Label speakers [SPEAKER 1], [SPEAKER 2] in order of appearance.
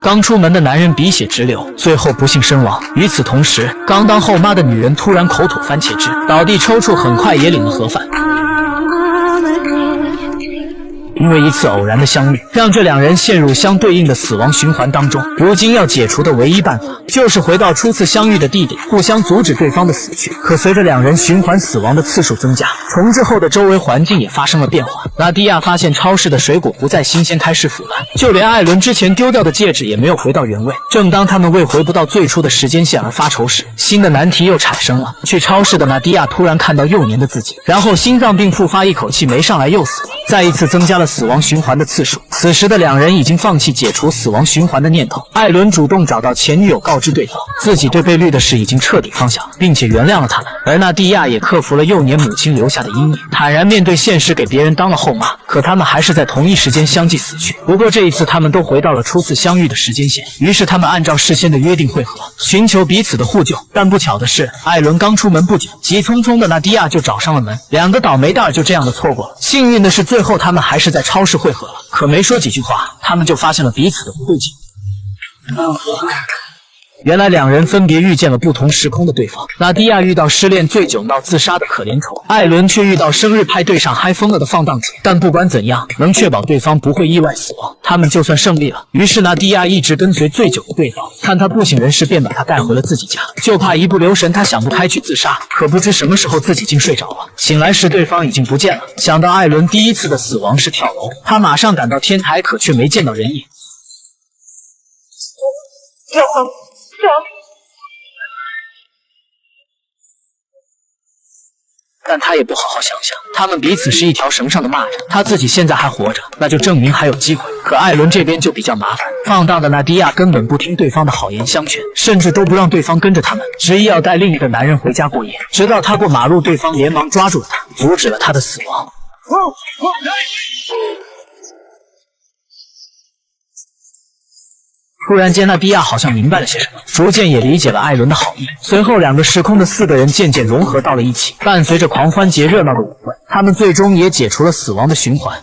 [SPEAKER 1] 刚出门的男人鼻血直流，最后不幸身亡。与此同时，刚当后妈的女人突然口吐番茄汁，倒地抽搐，很快也领了盒饭。因为一次偶然的相遇，让这两人陷入相对应的死亡循环当中。如今要解除的唯一办法，就是回到初次相遇的地点，互相阻止对方的死去。可随着两人循环死亡的次数增加，重置后的周围环境也发生了变化。拉蒂亚发现超市的水果不再新鲜，开始腐烂，就连艾伦之前丢掉的戒指也没有回到原位。正当他们为回不到最初的时间线而发愁时，新的难题又产生了。去超市的纳迪亚突然看到幼年的自己，然后心脏病复发，一口气没上来又死了，再一次增加了死亡循环的次数。此时的两人已经放弃解除死亡循环的念头。艾伦主动找到前女友，告知对方自己对被绿的事已经彻底放下，并且原谅了他们。而纳蒂亚也克服了幼年母亲留下的阴影，坦然面对现实，给别人当了后妈。可他们还是在同一时间相继死去。不过这一次他们都回到了初次相遇的时间线，于是他们按照事先的约定会合，寻求彼此的互救。但不巧的是，艾伦刚出门不久，急匆匆的纳蒂亚就找上了门，两个倒霉蛋就这样的错过了。幸运的是，最后他们还是在超市会合了。可没说几句话，他们就发现了彼此的不对劲。原来两人分别遇见了不同时空的对方。纳迪亚遇到失恋醉酒闹自杀的可怜虫，艾伦却遇到生日派对上嗨疯了的放荡者。但不管怎样，能确保对方不会意外死亡，他们就算胜利了。于是纳迪亚一直跟随醉酒的对方，看他不省人事，便把他带回了自己家，就怕一不留神他想不开去自杀。可不知什么时候自己竟睡着了，醒来时对方已经不见了。想到艾伦第一次的死亡是跳楼，他马上赶到天台，可却没见到人影。但他也不好好想想，他们彼此是一条绳上的蚂蚱，他自己现在还活着，那就证明还有机会。可艾伦这边就比较麻烦，放荡的纳迪亚根本不听对方的好言相劝，甚至都不让对方跟着他们，执意要带另一个男人回家过夜。直到他过马路，对方连忙抓住了他，阻止了他的死亡。突然间，纳迪亚好像明白了些什么，逐渐也理解了艾伦的好意。随后，两个时空的4个人渐渐融合到了一起。伴随着狂欢节热闹的舞会，他们最终也解除了死亡的循环。